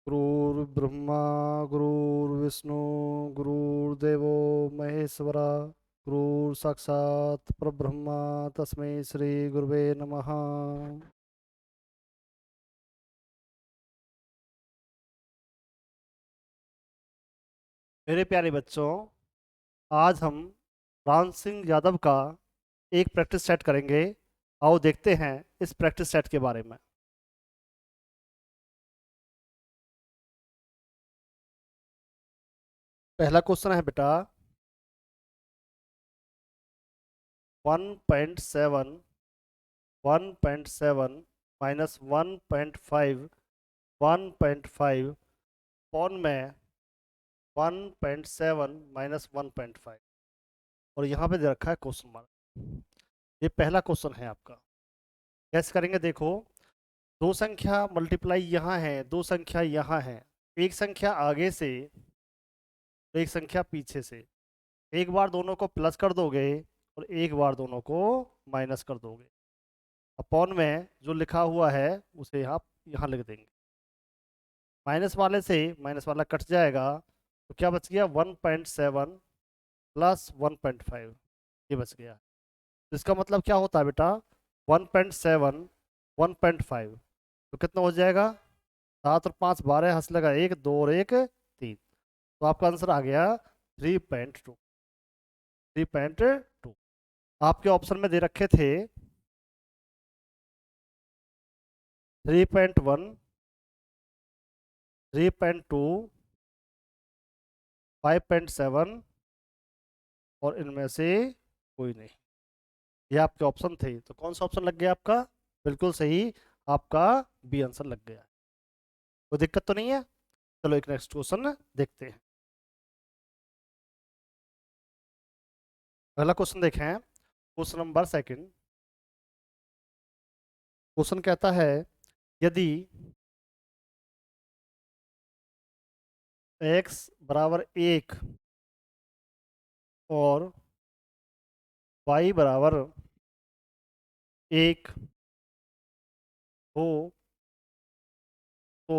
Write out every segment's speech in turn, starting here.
गुरुर्ब्रह्मा गुरुर्विष्णु गुरुर्देवो महेश्वरा गुरु साक्षात् परब्रह्मा तस्मै श्री गुरुवे नमः। मेरे प्यारे बच्चों, आज हम राम सिंह यादव का एक प्रैक्टिस सेट करेंगे। आओ देखते हैं इस प्रैक्टिस सेट के बारे में। पहला क्वेश्चन है बेटा, 1.7 1.7 माइनस 1.5 1.5 पौन में 1.7 माइनस 1.5 और यहाँ पे दे रखा है क्वेश्चन मार्क। ये पहला क्वेश्चन है आपका। कैसे करेंगे देखो, दो संख्या मल्टीप्लाई यहाँ है, दो संख्या यहाँ है, एक संख्या आगे से एक संख्या पीछे से। एक बार दोनों को प्लस कर दोगे और एक बार दोनों को माइनस कर दोगे। अपॉन में जो लिखा हुआ है उसे आप यहाँ लिख देंगे। माइनस वाले से माइनस वाला कट जाएगा तो क्या बच गया, 1.7 प्लस 1.5, ये बच गया। तो इसका मतलब क्या होता है बेटा, 1.7 1.5 तो कितना हो जाएगा, 7 और 5 12, हंस लगा, 1 2 और 1 3। तो आपका आंसर आ गया 3.2। 3.2 आपके ऑप्शन में दे रखे थे 3.1 3.2 5.7 और इनमें से कोई नहीं। ये आपके ऑप्शन थे, तो कौन सा ऑप्शन लग गया आपका, बिल्कुल सही, आपका बी आंसर लग गया। कोई दिक्कत तो नहीं है। चलो एक नेक्स्ट क्वेश्चन देखते हैं। अगला क्वेश्चन देखें, क्वेश्चन नंबर सेकंड। क्वेश्चन कहता है, यदि x बराबर 1 और y बराबर 1 हो तो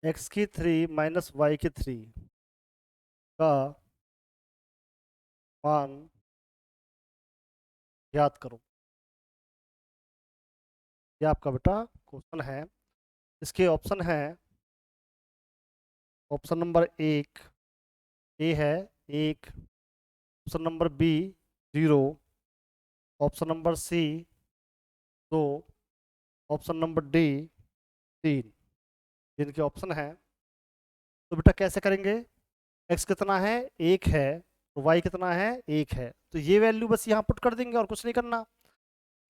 x की 3 माइनस y की 3 का मान याद करो। ये आपका बेटा क्वेश्चन है। इसके ऑप्शन है, ऑप्शन नंबर 1 ए है 1, option number B 0, option number C 2, option number D 3। जिनके ऑप्शन है, तो बेटा कैसे करेंगे, x कितना है 1 है, तो y कितना है 1 है, तो ये वैल्यू बस यहाँ पुट कर देंगे और कुछ नहीं करना।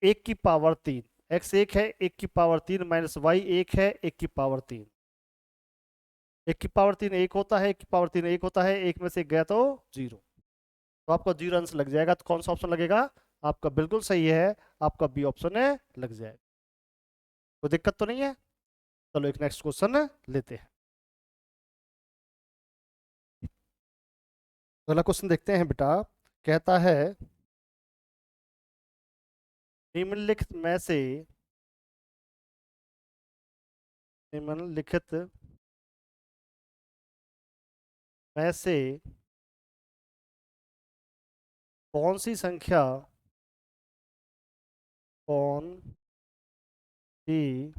1 की पावर 3, x 1 है, 1 की पावर 3 माइनस वाई 1 है, 1 की पावर 3। 1 की पावर 3 1 होता है, 1 की पावर 3 1 होता है, एक में से गया तो 0। तो आपका 0 आंसर लग जाएगा। तो कौन सा ऑप्शन लगेगा, आपका बिल्कुल सही है, आपका बी ऑप्शन है, लग जाएगा। कोई दिक्कत तो नहीं है। चलो एक नेक्स्ट क्वेश्चन लेते हैं। अगला क्वेश्चन देखते हैं बेटा। कहता है, निम्नलिखित में से निम्नलिखित में से कौन सी संख्या, कौन सी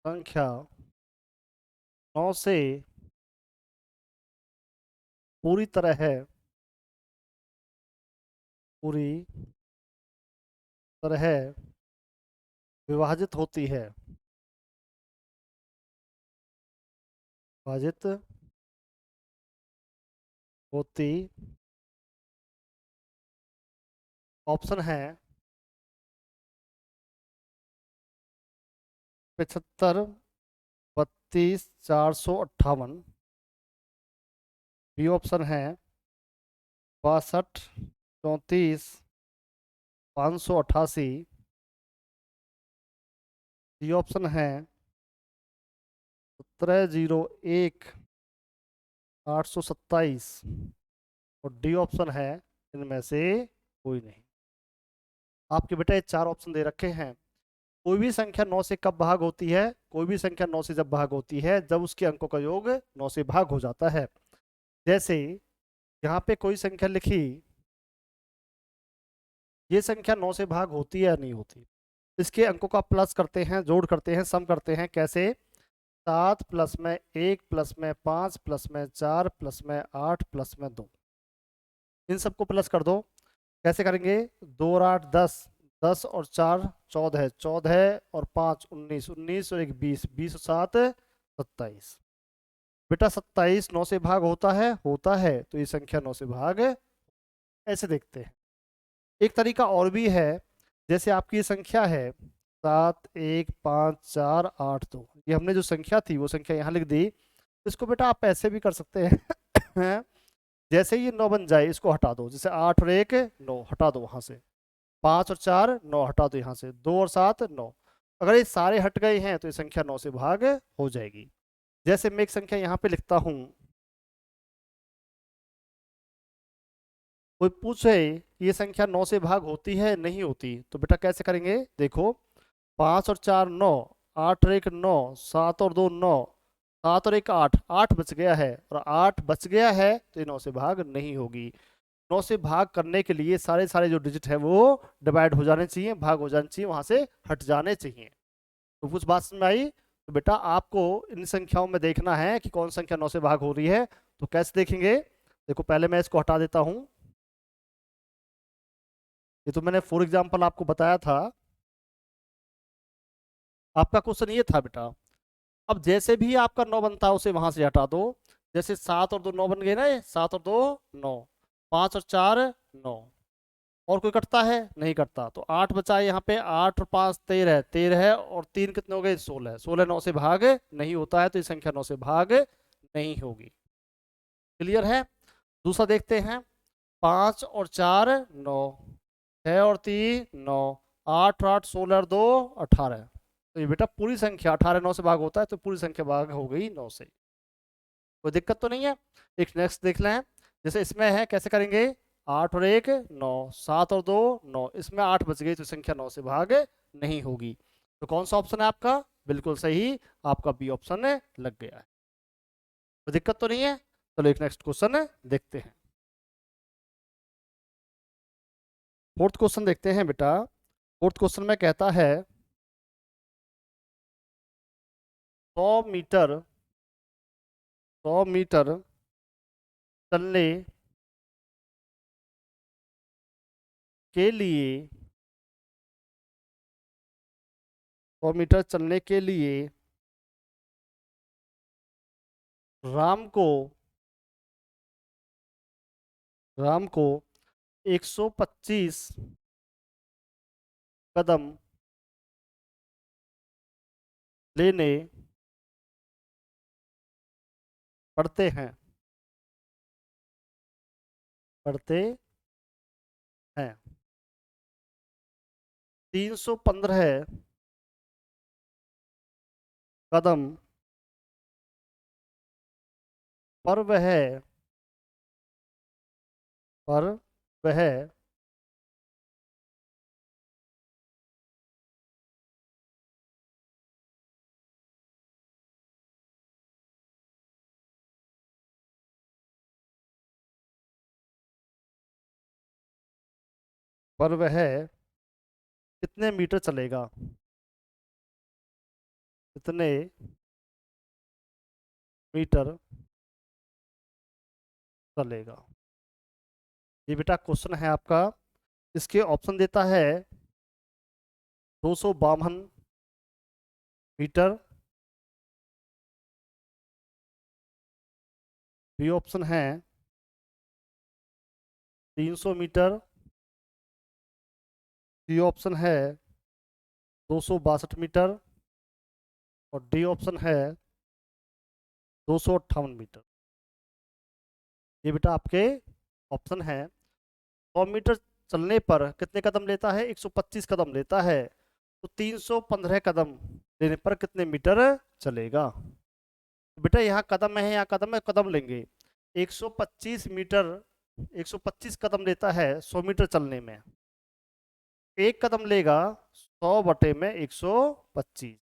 संख्या 9 से पूरी तरह है, पूरी तरह विभाजित होती है, विभाजित होती। ऑप्शन है 75 32 458, बी ऑप्शन है 62 34 588, सी ऑप्शन है 1701 827 और डी ऑप्शन है इनमें से कोई नहीं। आपके बेटा ये चार ऑप्शन दे रखे हैं, कोई भी संख्या 9 से कब भाग होती है? कोई भी संख्या 9 से जब भाग होती है जब उसके अंकों का योग 9 से भाग हो जाता है। जैसे यहाँ पे कोई संख्या लिखी, ये संख्या 9 से भाग होती है या नहीं होती? इसके अंकों का प्लस करते हैं, जोड़ करते हैं, सम करते हैं। कैसे? 7 प्लस में 1 प्लस में 5 प्लस में 4 प्लस में 8 प्लस में 2, इन सबको प्लस कर दो। कैसे करेंगे? 2 और 8 10, 10 और 4 14, 14 और 5 19, 19 और 1 20, 20 और 7 27। बेटा 27 9 से भाग होता है? होता है, तो ये संख्या 9 से भाग है। ऐसे देखते हैं। एक तरीका और भी है। जैसे आपकी ये संख्या है 7 1 5 4 8 2, ये हमने जो संख्या थी वो संख्या यहाँ लिख दी। इसको बेटा आप ऐसे भी कर सकते हैं जैसे ही ये 9 बन जाए इसको हटा दो। जैसे 8 और 1 9, हटा दो वहां से। 5 और 4 9, हटा दो यहाँ से। 2 और 7 9। अगर ये सारे हट गए हैं तो ये संख्या 9 से भाग हो जाएगी। जैसे मैं एक संख्या यहाँ पे लिखता हूँ, कोई पूछे ये संख्या 9 से भाग होती है नहीं होती, तो बेटा कैसे करेंगे? देखो 5 और 4 9, 8 और 1 9, 7 और 2 9, 7 और 1 8, 8 बच गया है, और 8 बच गया है तो ये 9 से भाग नहीं होगी। 9 से भाग करने के लिए सारे सारे जो डिजिट है वो डिवाइड हो जाने चाहिए, भाग हो जाने चाहिए, वहां से हट जाने चाहिए। तो कुछ बात समझ में आई? तो बेटा आपको इन संख्याओं में देखना है कि कौन संख्या 9 से भाग हो रही है। तो कैसे देखेंगे? देखो पहले मैं इसको हटा देता हूं। ये तो मैंने फॉर एग्जाम्पल आपको बताया था। आपका क्वेश्चन ये था बेटा, अब जैसे भी आपका 9 बनता है उसे वहां से हटा दो। जैसे 7 और 2 9 बन गए ना, 7 और 2 9, 5 और 4 9, और कोई कटता है? नहीं कटता। तो 8 बचा है यहाँ पे, 8 और 5 13, 13 और 3 कितने हो गए? 16। 16 9 से भाग नहीं होता है, तो ये संख्या 9 से भाग नहीं होगी। क्लियर है? दूसरा देखते हैं। 5 और 4 9, 6 और 3 9, 8 8 16 और 2 18। तो ये बेटा पूरी संख्या 18 9 से भाग होता है, तो पूरी संख्या भाग हो गई 9 से। कोई दिक्कत तो नहीं है? एक नेक्स्ट देख लें। जैसे इसमें है, कैसे करेंगे? 8 और 1 9, 7 और 2 9, इसमें 8 बच गई, तो संख्या 9 से भाग नहीं होगी। तो कौन सा ऑप्शन है आपका? बिल्कुल सही, आपका बी ऑप्शन लग गया है। कोई दिक्कत तो नहीं है? चलो एक नेक्स्ट क्वेश्चन देखते हैं। फोर्थ क्वेश्चन देखते हैं बेटा। फोर्थ क्वेश्चन में कहता है 100 मीटर 100 मीटर चलने के लिए 100 मीटर चलने के लिए राम को राम को 125 कदम लेने पड़ते हैं पड़ते हैं 315 कदम पर वह पर वह पर वह कितने मीटर चलेगा? कितने मीटर चलेगा? ये बेटा क्वेश्चन है आपका। इसके ऑप्शन देता है 252 मीटर, बी ऑप्शन है 300 मीटर, सी ऑप्शन है 262 मीटर, और डी ऑप्शन है 258 मीटर। ये बेटा आपके ऑप्शन है। 100 मीटर चलने पर कितने कदम लेता है? 125 कदम लेता है। तो 315 कदम लेने पर कितने मीटर चलेगा? बेटा यहाँ कदम है, यहाँ कदम है, कदम लेंगे। 125 मीटर 125 कदम लेता है 100 मीटर चलने में। एक कदम लेगा 100/125,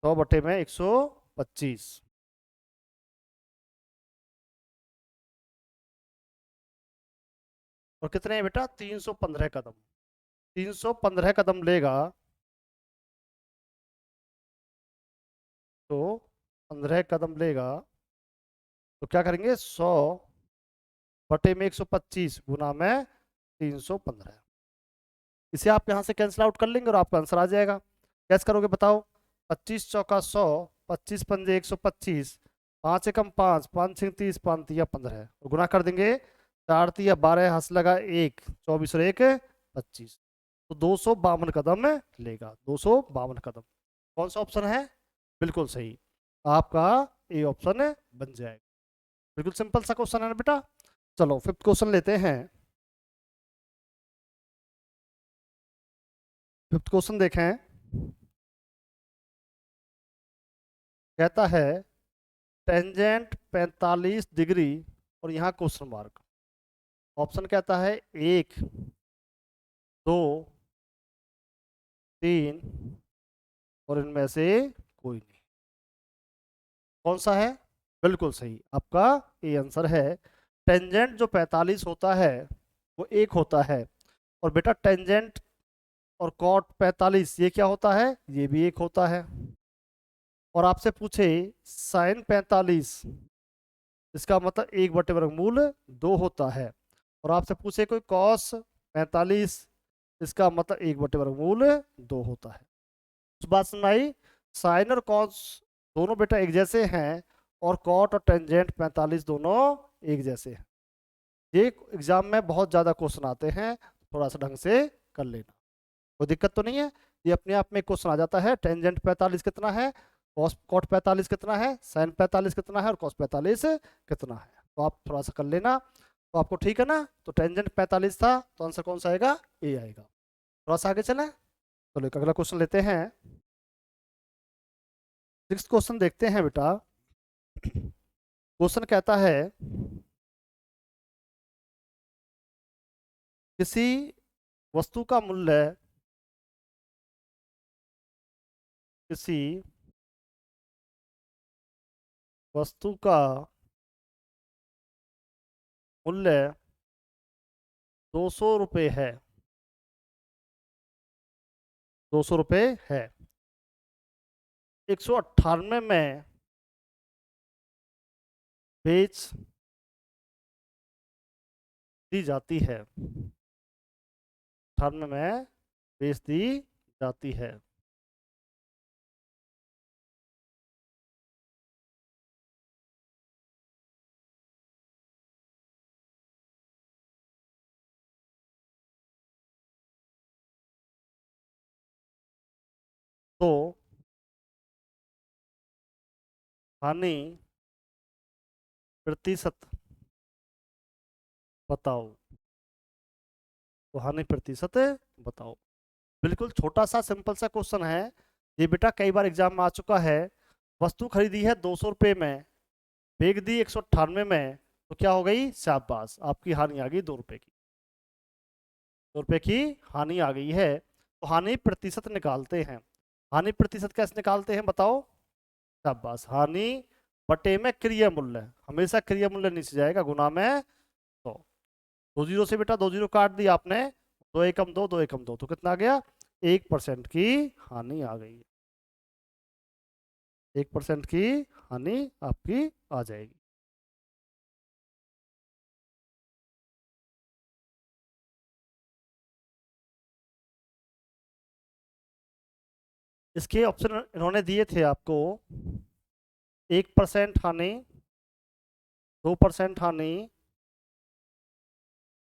100/125। और कितने हैं बेटा? 315 कदम। 315 कदम लेगा तो 15 कदम लेगा तो क्या करेंगे? 100/125 गुना में 315। इसे आप यहाँ से कैंसिल आउट कर लेंगे और आपका आंसर आ जाएगा। कैसे करोगे बताओ? 25 चौका 100, 25 पंजे 125, 5 एकम 5, 5 6 30, 5 तिया 15 गुना कर देंगे। 4 तिया 12, हाथ से लगा 1, 24 और 1 25। तो 252 कदम लेगा, 252 कदम। कौन सा ऑप्शन है? बिल्कुल सही, आपका ए ऑप्शन बन जाएगा। बिल्कुल सिंपल सा क्वेश्चन है ना बेटा। चलो फिफ्थ क्वेश्चन लेते हैं। फिफ्थ क्वेश्चन देखें। कहता है टेंजेंट 45 डिग्री और यहाँ क्वेश्चन मार्क। ऑप्शन कहता है 1, 2, 3 और इनमें से कोई नहीं। कौन सा है? बिल्कुल सही, आपका ये आंसर है। टेंजेंट जो 45 होता है वो 1 होता है। और बेटा टेंजेंट और कॉट 45 ये क्या होता है? ये भी 1 होता है। और आपसे पूछे साइन 45, इसका मतलब 1/वर्गमूल 2 होता है। और आपसे पूछे कोई कॉस 45, इसका मतलब 1/वर्गमूल 2 होता है। उस बात समझ आई? साइन और कॉस दोनों बेटा एक जैसे हैं, और कॉट और टेंजेंट 45 दोनों एक जैसे हैं। ये एग्जाम में बहुत ज़्यादा क्वेश्चन आते हैं, थोड़ा सा ढंग से कर लेना। कोई दिक्कत तो नहीं है? ये अपने आप में क्वेश्चन आ जाता है। टेंजेंट 45 कितना है, कॉस कॉट 45 कितना है, साइन 45 कितना है और कॉस 45 कितना है। तो आप थोड़ा सा कर लेना, तो आपको ठीक है ना। तो टेंजेंट 45 था, तो आंसर कौन सा आएगा? ए आएगा। थोड़ा सा आगे चलें। चलो एक अगला क्वेश्चन लेते हैं। सिक्स क्वेश्चन देखते हैं बेटा। क्वेश्चन कहता है किसी वस्तु का मूल्य, किसी वस्तु का मूल्य 200 रुपये है, 200 रुपये है। 198 में बेच दी जाती है, 98 में बेच दी जाती है। तो हानि प्रतिशत बताओ। तो हानि प्रतिशत बताओ। बिल्कुल छोटा सा सिंपल सा क्वेश्चन है। ये बेटा कई बार एग्जाम में आ चुका है। वस्तु खरीदी है 200 रुपये में, बेच दी 198 में, तो क्या हो गई? शाबाश, आपकी हानि आ गई 2 रुपये की। 2 रुपये की हानि आ गई है। तो हानि प्रतिशत निकालते हैं। हानि प्रतिशत कैसे निकालते हैं बताओ? शाबाश, हानि बटे में क्रिया मूल्य, हमेशा क्रिया मूल्य नीचे जाएगा, गुना में 100। 2 जीरो से बेटा 2 जीरो काट दिया आपने, 2 एकम 2, 2 एकम 2, तो कितना आ गया? 1% की हानि आ गई। 1% की हानि आपकी आ जाएगी। इसके ऑप्शन इन्होंने दिए थे आपको। 1% हानि, 2% हानि,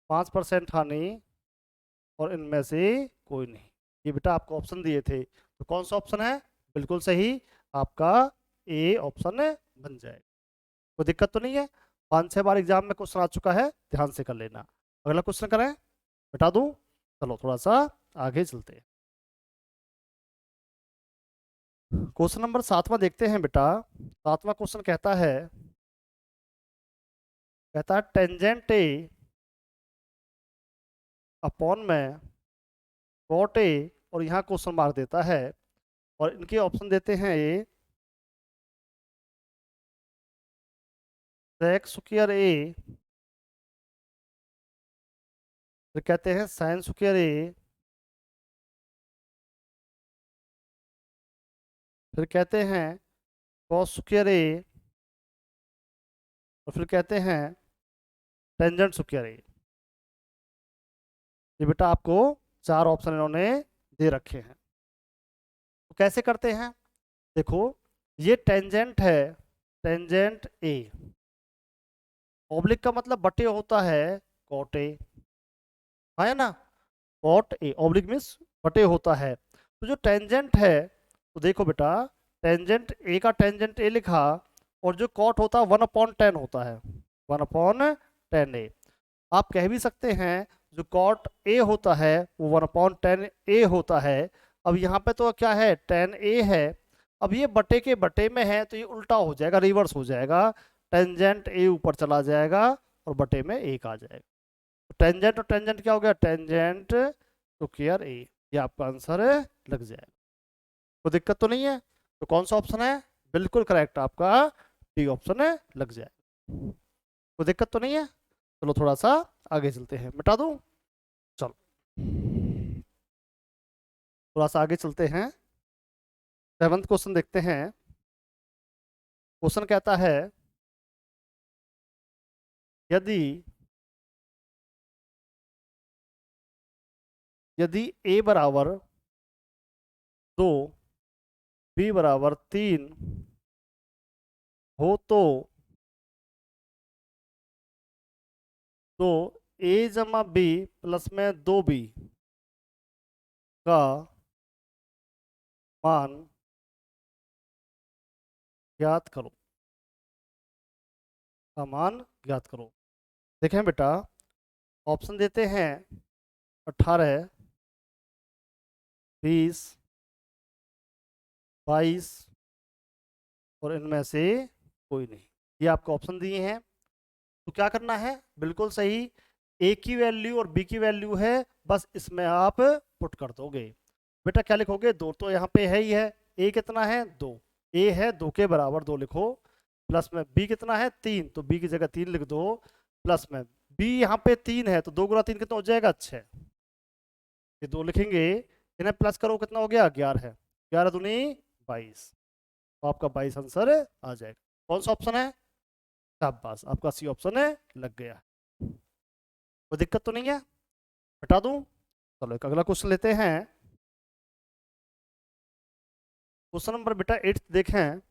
5% हानि और इनमें से कोई नहीं। ये बेटा आपको ऑप्शन दिए थे, तो कौन सा ऑप्शन है? बिल्कुल सही, आपका ए ऑप्शन बन जाएगा। कोई दिक्कत तो नहीं है? 5 6 बार एग्जाम में क्वेश्चन आ चुका है, ध्यान से कर लेना। अगला क्वेश्चन करें, बता दूं? चलो थोड़ा सा आगे चलते हैं। क्वेश्चन नंबर 7वां देखते हैं बेटा। 7वां क्वेश्चन कहता है टेंजेंट ए अपॉन में कॉट ए और यहाँ क्वेश्चन मार्क देता है, और इनके ऑप्शन देते हैं ये सेक स्क्वायर ए, फिर कहते हैं साइन स्क्वायर ए, फिर कहते हैं कॉस स्क्वायर ए, और फिर कहते हैं टेंजेंट स्क्वायर ए। ये बेटा आपको चार ऑप्शन इन्होंने दे रखे हैं। तो कैसे करते हैं, देखो ये टेंजेंट है, टेंजेंट ए, ऑब्लिक का मतलब बटे होता है कॉट ए, है ना, कॉट ए, ऑब्लिक मीन्स बटे होता है। तो जो टेंजेंट है, तो देखो बेटा टेंजेंट ए का टेंजेंट ए लिखा, और जो कॉट होता है 1/10 होता है, 1/10 ए। आप कह भी सकते हैं जो कॉट ए होता है वो 1/10 ए होता है। अब यहाँ पे तो क्या है, 10 ए है, अब ये बटे के बटे में है तो ये उल्टा हो जाएगा, रिवर्स हो जाएगा, टेंजेंट ए ऊपर चला जाएगा और बटे में एक आ जाएगा। टेंजेंट और टेंजेंट क्या हो गया, टेंजेंट स्क्वायर ए। ये आपका आंसर लग जाएगा, कोई दिक्कत तो नहीं है। तो कौन सा ऑप्शन है, बिल्कुल करेक्ट आपका डी ऑप्शन लग जाएगा, कोई दिक्कत तो नहीं है। चलो थोड़ा सा आगे चलते हैं, मिटा दूं, चलो थोड़ा सा आगे चलते हैं। 7th क्वेश्चन देखते हैं। क्वेश्चन कहता है यदि यदि a बराबर 2 b बराबर 3 हो तो a जमा b प्लस में 2b का मान ज्ञात करो, का मान ज्ञात करो। देखें बेटा ऑप्शन देते हैं 18, 20, 22 और इनमें से कोई नहीं। ये आपको ऑप्शन दिए हैं, तो क्या करना है, बिल्कुल सही, ए की वैल्यू और बी की वैल्यू है, बस इसमें आप पुट कर दोगे। बेटा क्या लिखोगे, 2 तो यहाँ पे है ही है, ए कितना है 2, ए है 2 के बराबर 2 लिखो, प्लस में बी कितना है 3, तो बी की जगह 3 लिख दो, प्लस में बी यहाँ पे 3 है तो 2 गुना 3 कितना हो जाएगा 6, ये 2 लिखेंगे, इन्हें प्लस करो कितना हो गया 11 है, 11 दूनी 22, तो आपका 22 आंसर आ जाएगा। कौन सा ऑप्शन है, शाबाश आपका सी ऑप्शन लग गया, कोई दिक्कत तो नहीं है, हटा दूं। चलो एक अगला क्वेश्चन लेते हैं। क्वेश्चन नंबर बेटा 8 देखें।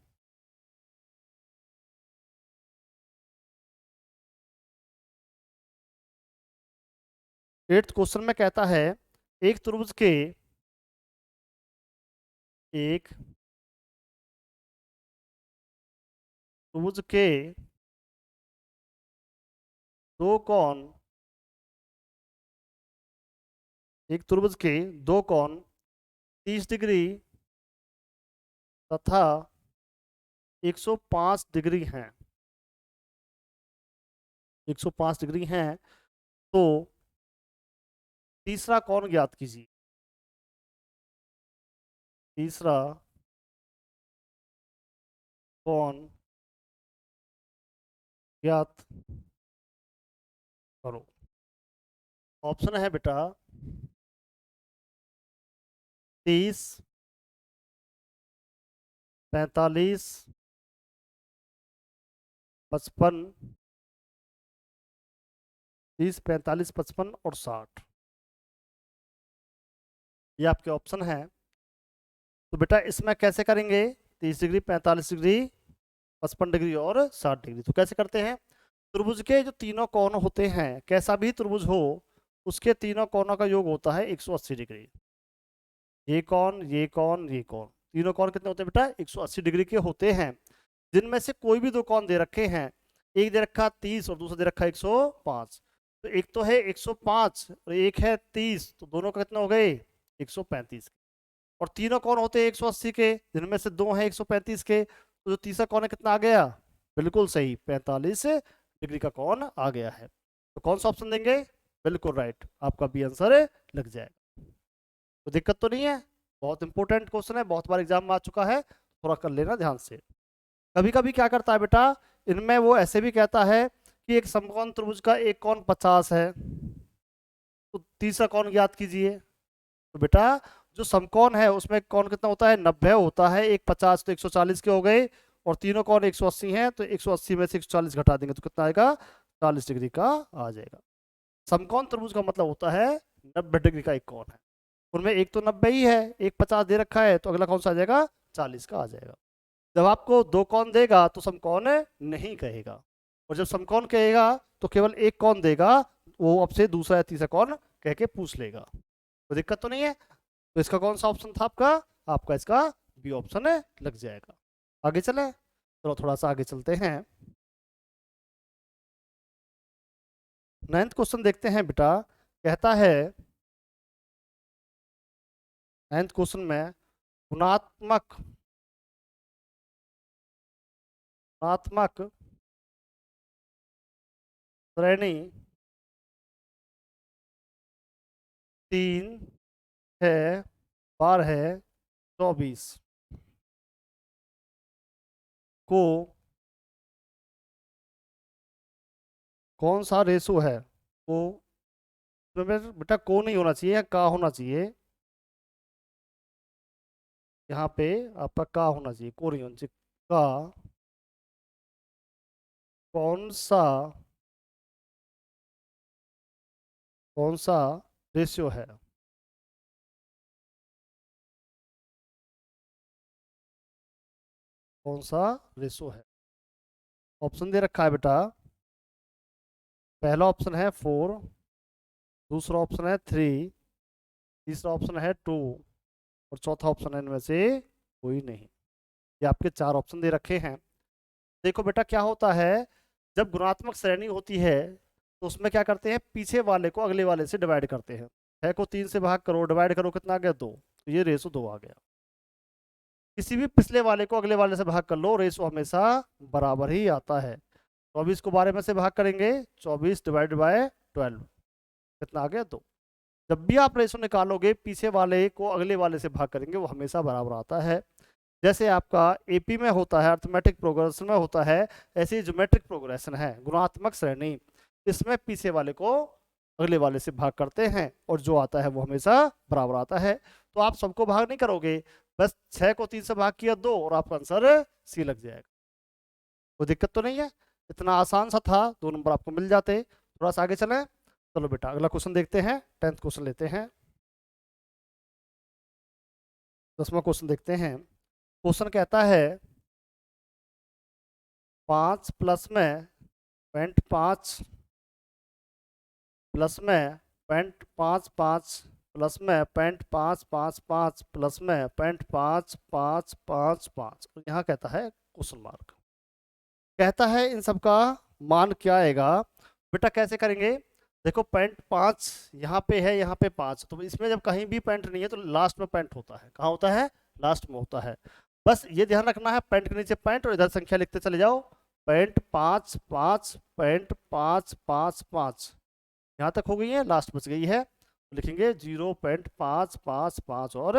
8th क्वेश्चन में कहता है एक त्रिभुज के एक त्रिभुज के दो कोण, एक त्रिभुज के दो कोण 30 डिग्री तथा 105 डिग्री हैं, 105 डिग्री हैं, तो तीसरा कोण ज्ञात कीजिए, तीसरा कोण ज्ञात करो। ऑप्शन है बेटा 30, 45, 55, 30, 45, 55 और 60, ये आपके ऑप्शन है। तो बेटा इसमें कैसे करेंगे, 30 डिग्री, 45 डिग्री, 55 डिग्री और 60 डिग्री। तो कैसे करते हैं, त्रिभुज के जो तीनों कोण होते हैं, कैसा भी त्रिभुज हो उसके तीनों कोणों का योग होता है 180 डिग्री। ये कोण, ये कोण, ये कोण, तीनों कोण कितने होते हैं बेटा 180 डिग्री के होते हैं, जिनमें से कोई भी दो कोण दे रखे हैं, एक दे रखा 30 और दूसरा दे रखा 105, तो एक तो है 105 और एक है 30, तो दोनों का कितना हो गए 135, और तीनों कोण होते हैं 180 के, जिनमें से दो हैं 135 के, तो जो तीसरा कोण है कितना आ गया, बिल्कुल सही 45 डिग्री का कोण आ गया है। तो कौन सा ऑप्शन देंगे, बिल्कुल राइट, आपका बी आंसर लग जाएगा। तो दिक्कत तो नहीं है। बहुत इंपॉर्टेंट क्वेश्चन है, बहुत बार एग्जाम में आ चुका है, थोड़ा कर लेना ध्यान से। कभी कभी क्या करता है बेटा, इनमें वो ऐसे भी कहता है कि एक समकोण त्रिभुज का एक कोण 50 है, तो तीसरा कोण ज्ञात कीजिए। तो बेटा जो समकोण है उसमें कोण कितना होता है, 90 होता है, एक 50 तो 140 के हो गए, और तीनों कोण 180 हैं, तो 180 में से 140 घटा देंगे तो कितना आएगा, 40 डिग्री का आ जाएगा। समकोण त्रिभुज का मतलब होता है 90 डिग्री का एक कोण है, उनमें एक तो 90 ही है, एक 50 दे रखा है, तो अगला कौन सा आ जाएगा, 40 का आ जाएगा। जब आपको दो कोण देगा तो समकोण नहीं कहेगा, और जब समकोण कहेगा तो केवल एक कोण देगा, वो आपसे दूसरा या तीसरा कोण कह के पूछ लेगा। तो दिक्कत तो नहीं है। तो इसका कौन सा ऑप्शन था आपका, आपका इसका बी ऑप्शन लग जाएगा। आगे चले, चलो थोड़ा सा आगे चलते हैं। 9th क्वेश्चन देखते हैं बेटा। कहता है 9th क्वेश्चन में गुणात्मक गुणात्मक श्रेणी 3 है 12 24 को कौन सा रेशो है, को बेटा को नहीं होना चाहिए, या का होना चाहिए, यहाँ पे आपका का होना चाहिए, को नहीं होना चाहिए, का कौन सा कौन सा रेशियो है। कौन सा रेशो है, ऑप्शन दे रखा है बेटा। पहला ऑप्शन है 4, दूसरा ऑप्शन है 3, तीसरा ऑप्शन है 2, और चौथा ऑप्शन है इनमें से कोई नहीं। ये आपके चार ऑप्शन दे रखे हैं। देखो बेटा क्या होता है, जब गुणात्मक श्रेणी होती है तो उसमें क्या करते हैं, पीछे वाले को अगले वाले से डिवाइड करते हैं। 6 को 3 से भाग करो, डिवाइड करो, कितना आ गया, 2, तो ये रेशो 2 आ गया। किसी भी पिछले वाले को अगले वाले से भाग कर लो, रेशो हमेशा बराबर ही आता है। 24 को 12 में से भाग करेंगे, 24 डिवाइड बाय 12, कितना आ गया, 2। जब भी आप रेशो निकालोगे पीछे वाले को अगले वाले से भाग करेंगे, वो हमेशा बराबर आता है। जैसे आपका एपी में होता है, अर्थमेटिक प्रोग्रेशन में होता है, ऐसे ही ज्योमेट्रिक प्रोग्रेशन है गुणात्मक श्रेणी, इसमें पीछे वाले को अगले वाले से भाग करते हैं, और जो आता है वो हमेशा बराबर आता है। तो आप सबको भाग नहीं करोगे, बस 6 को 3 से भाग किया 2, और आपका आंसर सी लग जाएगा। कोई दिक्कत तो नहीं है, इतना आसान सा था, 2 नंबर आपको मिल जाते। थोड़ा सा आगे चलें, चलो बेटा अगला क्वेश्चन देखते हैं। 10th क्वेश्चन लेते हैं, 10वां क्वेश्चन देखते हैं। क्वेश्चन कहता है 5 प्लस में 0.5 प्लस में 0.55 प्लस में 0.555 प्लस में 0.5555, यहाँ कहता है क्वेश्चन मार्क। कहता है इन सब का मान क्या आएगा। बेटा कैसे करेंगे, देखो 0.5 यहाँ पे है, यहाँ पे 5, तो इसमें जब कहीं भी पॉइंट नहीं है तो लास्ट में पॉइंट होता है, कहाँ होता है, लास्ट में होता है। बस ये ध्यान रखना है, पॉइंट के नीचे पॉइंट और इधर संख्या लिखते चले जाओ, 0.55 0.555, यहाँ तक हो गई है, लास्ट बच गई है, तो लिखेंगे 0.555 और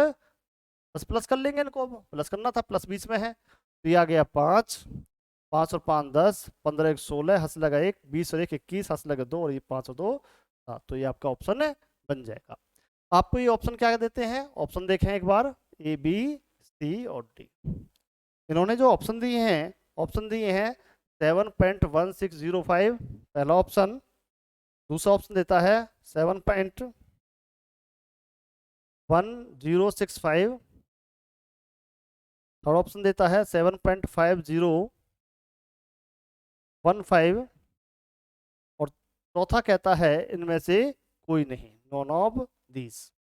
बस प्लस कर लेंगे इनको, प्लस करना था, प्लस बीच में है, तो ये आ गया 5, 5 और 5 10, 15 1 16, हंस लगा 1, 20 और 1 21, हंस लगा 2, और ये 5 और 2 7, तो ये आपका ऑप्शन बन जाएगा। आपको ये ऑप्शन क्या देते हैं, ऑप्शन देखें एक बार, ए बी सी और डी। इन्होंने जो ऑप्शन दिए हैं, ऑप्शन दिए हैं 7.1605 पहला ऑप्शन, दूसरा ऑप्शन देता है 7.1065, थर्ड ऑप्शन देता है 7.5015, और चौथा कहता है इनमें से कोई नहीं, नॉन ऑफ दीज।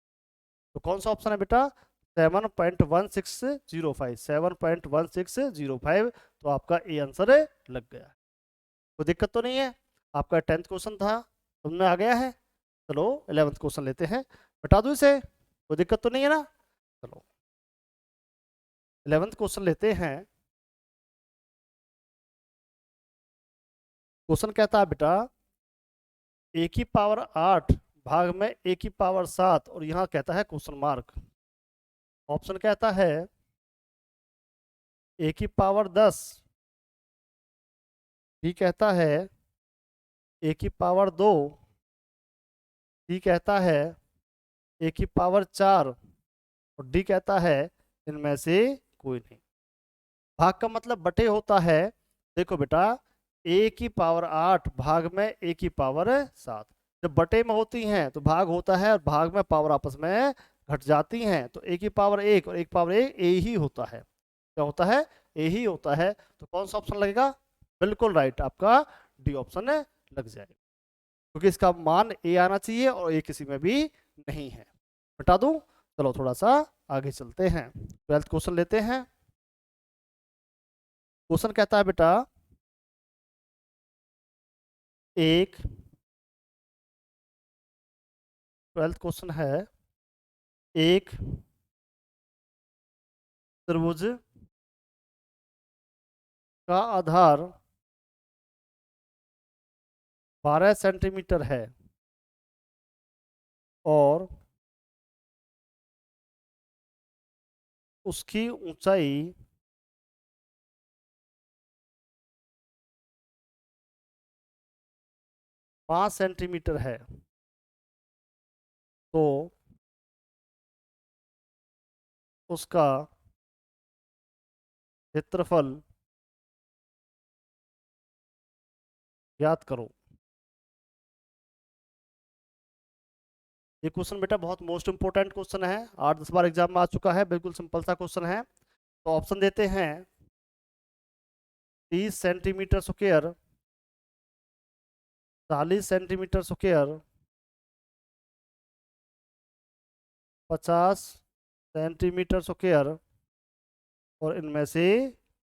तो कौन सा ऑप्शन है बेटा, 7.1605, 7.1605, तो आपका ए आंसर लग गया। कोई दिक्कत तो नहीं है, आपका 10th क्वेश्चन था, समझ में आ गया है। चलो 11th क्वेश्चन लेते हैं, बता दूं इसे, कोई दिक्कत तो नहीं है ना। चलो 11th क्वेश्चन लेते हैं। क्वेश्चन कहता है बेटा a की पावर 8 भाग में a की पावर 7 और यहाँ कहता है क्वेश्चन मार्क। ऑप्शन कहता है a की पावर 10, b कहता है a की पावर 2, c कहता है a की पावर 4 और डी कहता है इनमें से कोई नहीं। भाग का मतलब बटे होता है। देखो बेटा, a की पावर 8 भाग में a की पावर 7, जब बटे में होती हैं तो भाग होता है और भाग में पावर आपस में घट जाती हैं, तो a की पावर 1 और 1 पावर 1 a ही होता है। क्या होता है? a ही होता है। तो कौन सा ऑप्शन लगेगा? बिल्कुल राइट, आपका डी ऑप्शन लग जाएगा, क्योंकि इसका मान a आना चाहिए और a किसी में भी नहीं है। बता दूं? चलो थोड़ा सा आगे चलते हैं, 12th क्वेश्चन लेते हैं। क्वेश्चन कहता है बेटा, एक 12th क्वेश्चन है, एक त्रिभुज का आधार 12 सेंटीमीटर है और उसकी ऊंचाई 5 सेंटीमीटर है, तो उसका क्षेत्रफल ज्ञात करो। ये क्वेश्चन बेटा बहुत मोस्ट इंपोर्टेंट क्वेश्चन है, 8-10 बार एग्जाम में आ चुका है, बिल्कुल सिंपल सा क्वेश्चन है। तो ऑप्शन देते हैं 30 centimetre square, 40 centimetre square, 50 centimetre square और इनमें से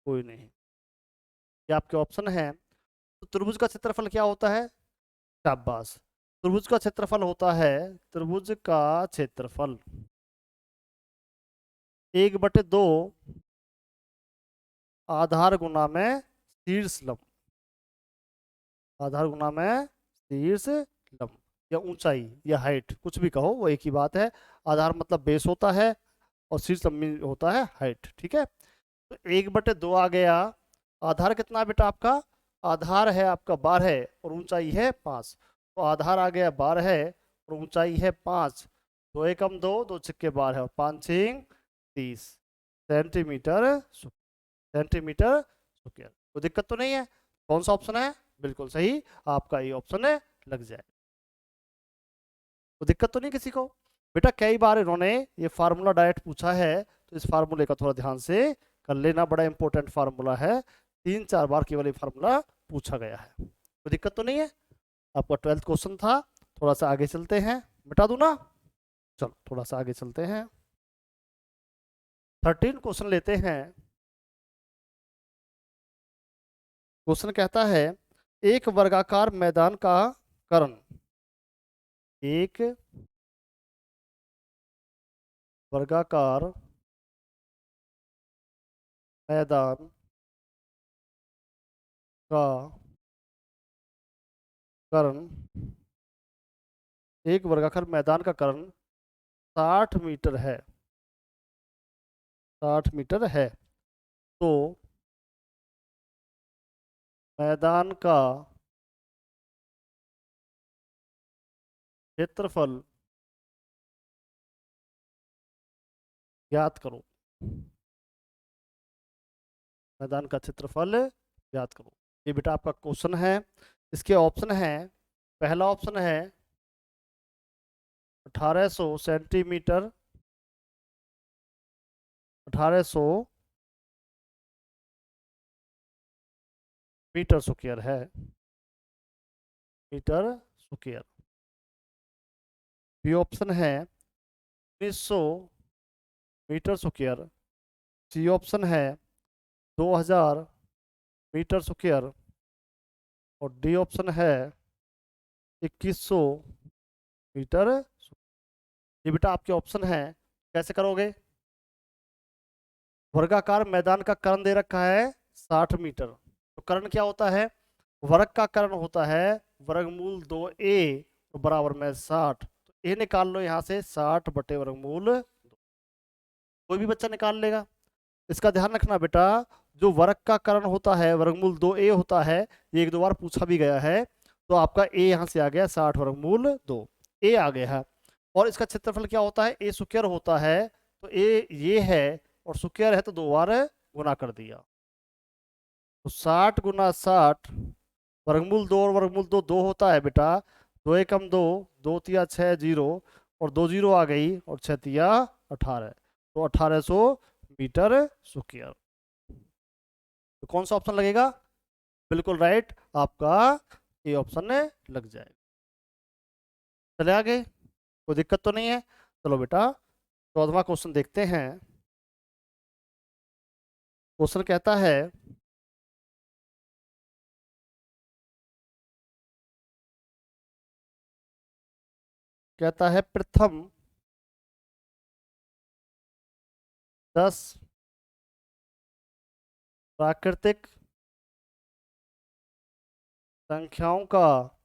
कोई नहीं। ये आपके ऑप्शन है। तो त्रिभुज का क्षेत्रफल क्या होता है? शाबाश, त्रिभुज का क्षेत्रफल होता है, त्रिभुज का क्षेत्रफल 1/2 आधार गुना में शीर्ष लंब, आधार गुना में शीर्ष लंब, या ऊंचाई या हाइट, कुछ भी कहो वो एक ही बात है। आधार मतलब बेस होता है और शीर्ष लंब होता है हाइट, ठीक है। तो 1/2 आ गया। आधार कितना है बेटा आपका? आधार है आपका 12 और ऊंचाई है 5, तो आधार आ गया 12 और ऊंचाई है 5। 2 एकम 2, 2 छक्के 12 और 5 6 30 सेंटीमीटर सेंटीमीटर स्क्वायर। कोई दिक्कत तो नहीं है? कौन सा ऑप्शन है? बिल्कुल सही, आपका ये ऑप्शन है लग जाए। कोई दिक्कत तो नहीं किसी को? बेटा कई बार इन्होंने ये फार्मूला डायरेक्ट पूछा है, तो इस फार्मूले का थोड़ा ध्यान से कर लेना, बड़ा इंपॉर्टेंट फार्मूला है, 3-4 बार केवल ये फार्मूला पूछा गया है। कोई दिक्कत तो नहीं है? आपका 12th क्वेश्चन था। थोड़ा सा आगे चलते हैं, मिटा दूं ना? चलो थोड़ा सा आगे चलते हैं, 13 क्वेश्चन लेते हैं। क्वेश्चन कहता है, एक वर्गाकार मैदान का कर्ण, एक वर्गाकार मैदान का कर्ण, एक वर्गाकार मैदान का कर्ण 60 मीटर है, 60 मीटर है, तो मैदान का क्षेत्रफल ज्ञात करो। मैदान का क्षेत्रफल ज्ञात करो। ये बेटा आपका क्वेश्चन है। इसके ऑप्शन है, पहला ऑप्शन है 1800 सेंटीमीटर, 1800 मीटर स्क्वायर है, मीटर स्क्वायर। बी ऑप्शन है 1900 मीटर स्क्वायर, सी ऑप्शन है 2000 मीटर स्क्वायर और डी ऑप्शन है 2100 मीटर। ये बेटा आपके ऑप्शन है। कैसे करोगे? वर्गाकार मैदान का कर्ण दे रखा है 60 मीटर, तो कर्ण क्या होता है? वर्ग का कर्ण होता है वर्गमूल 2a तो बराबर में 60, तो ए निकाल लो यहाँ से 60 बटे वर्गमूल 2। कोई भी बच्चा निकाल लेगा। इसका ध्यान रखना बेटा, जो वर्ग का करण होता है वर्गमूल 2a होता है, ये एक दो बार पूछा भी गया है। तो आपका a यहाँ से आ गया 60 वर्गमूल 2, a आ गया है। और इसका क्षेत्रफल क्या होता है, a स्क्वायर होता है, तो a ये है और स्क्वायर है तो 2 बार गुना कर दिया। तो 60 गुना 60, वर्गमूल 2 और वर्गमूल 2 2 होता है बेटा, 2 एकम 2, 2 तिया 6 जीरो, और 2 जीरो आ गई, और 6 तिया 18, तो 1800 मीटर स्क्वायर। तो कौन सा ऑप्शन लगेगा, बिल्कुल राइट, आपका ये ऑप्शन लग जाएगा। चले आगे, कोई दिक्कत तो नहीं है। चलो बेटा 14वां क्वेश्चन देखते हैं। क्वेश्चन कहता है, प्रथम 10 प्राकृतिक संख्याओं का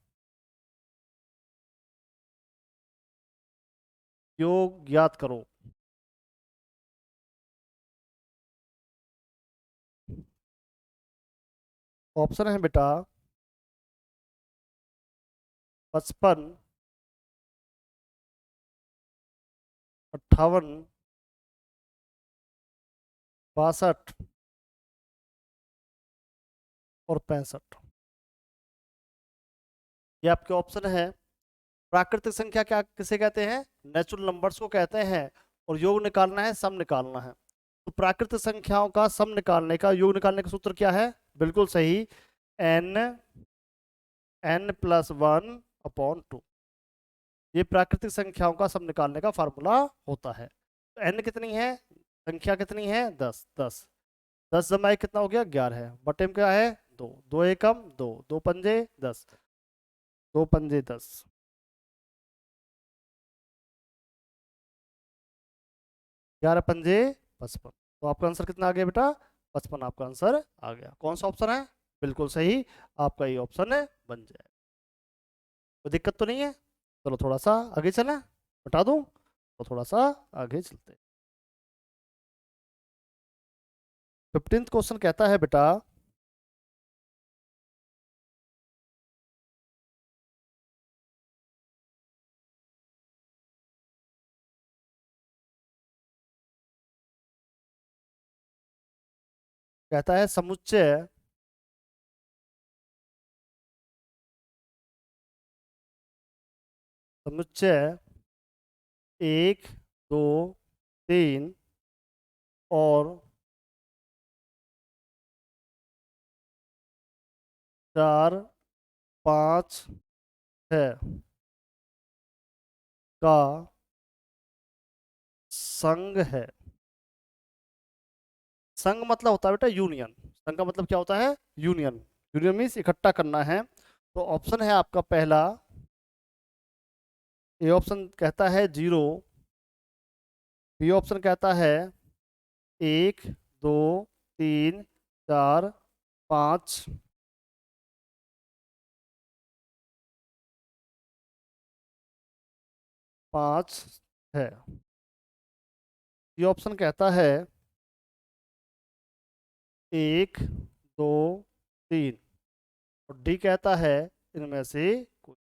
योग ज्ञात करो। ऑप्शन है बेटा 55, 58, 62 और 65। ये आपके ऑप्शन है। प्राकृतिक संख्या क्या किसे कहते हैं, नेचुरल नंबर्स को कहते हैं। और योग निकालना है, सम निकालना है। तो प्राकृतिक संख्याओं का सम निकालने का, योग निकालने का सूत्र क्या है, बिल्कुल सही, n+1/2। ये प्राकृतिक संख्याओं का सम निकालने का फार्मूला होता है। तो n कितनी है, संख्या कितनी है, 10, 10, 10 जमा एक कितना हो गया, 11, बटे में क्या है, 2, 2 एकम 2, 2 पंजे 10, 2 पंजे 10, 11 पंजे 55। तो आपका आंसर कितना आ गया बेटा, 55 आपका आंसर आ गया। कौन सा ऑप्शन है, बिल्कुल सही, आपका ये ऑप्शन है बन जाए। कोई दिक्कत तो नहीं है। चलो थोड़ा सा आगे चलें, बता दूं, तो थोड़ा सा आगे चलते हैं। 15th क्वेश्चन कहता है बेटा, कहता है समुच्चय समुच्चय 1, 2, 3 और 4, 5, 6 का संघ है। संघ मतलब होता है बेटा यूनियन। संघ का मतलब क्या होता है, यूनियन। यूनियन मीन्स इकट्ठा करना है। तो ऑप्शन है आपका पहला, ए ऑप्शन कहता है 0, बी ऑप्शन कहता है 1, 2, 3, 4, 5, 5 है। ये ऑप्शन कहता है 1, 2, 3, और डी कहता है इनमें से कोई।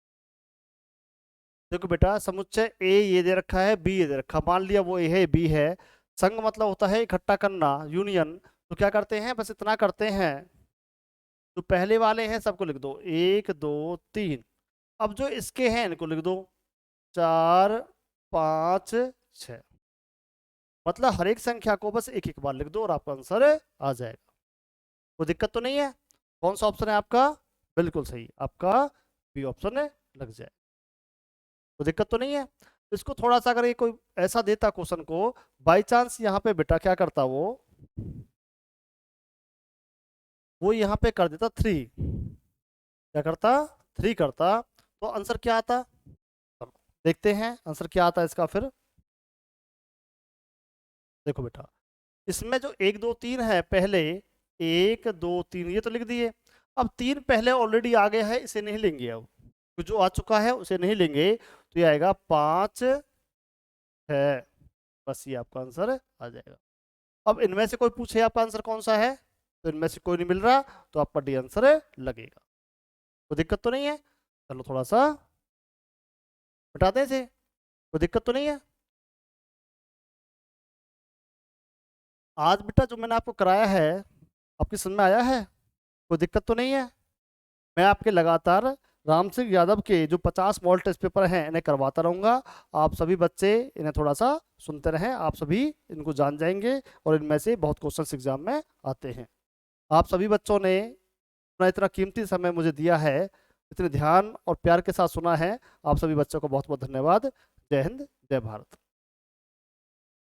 देखो बेटा समुच्चय ए ये दे रखा है, बी ये दे रखा, मान लिया वो ए है बी है। संघ मतलब होता है इकट्ठा करना, यूनियन। तो क्या करते हैं, बस इतना करते हैं, जो पहले वाले हैं सबको लिख दो, 1, 2, 3। अब जो इसके हैं इनको लिख दो, 4, 5, 6। मतलब हर एक संख्या को बस एक एक बार लिख दो और आपका आंसर आ जाएगा। कोई दिक्कत तो नहीं है। कौन सा ऑप्शन है आपका, बिल्कुल सही, आपका बी ऑप्शन है लग जाए। कोई दिक्कत तो नहीं है। इसको थोड़ा सा अगर ये कोई ऐसा देता क्वेश्चन को, बाई चांस यहाँ पे बेटा क्या करता वो यहाँ पे कर देता 3, क्या करता, 3 करता, तो आंसर क्या आता, चलो देखते हैं आंसर क्या आता है इसका फिर। देखो बेटा इसमें जो 1, 2, 3 है, पहले 1, 2, 3 ये तो लिख दिए। अब 3 पहले ऑलरेडी आ गया है, इसे नहीं लेंगे अब। तो जो आ चुका है उसे नहीं लेंगे, तो ये आएगा 5 है। बस ये आपका आंसर आ जाएगा। अब इनमें से कोई पूछे आपका आंसर कौन सा है, तो इनमें से कोई नहीं मिल रहा, तो आपका डी आंसर लगेगा। कोई दिक्कत तो नहीं है? चलो थोड़ा सा हटाते हैं इसे, कोई दिक्कत तो नहीं है? आज बेटा जो मैंने आपको कराया है आपकी समझ में आया है? कोई दिक्कत तो नहीं है? मैं आपके लगातार राम सिंह यादव के जो 50 मॉडल टेस्ट पेपर हैं इन्हें करवाता रहूंगा। आप सभी बच्चे इन्हें थोड़ा सा सुनते रहें, आप सभी इनको जान जाएंगे और इनमें से बहुत क्वेश्चन एग्जाम में आते हैं। आप सभी बच्चों ने अपना इतना कीमती समय मुझे दिया है, इतने ध्यान और प्यार के साथ सुना है, आप सभी बच्चों को बहुत बहुत धन्यवाद। जय हिंद, जय भारत।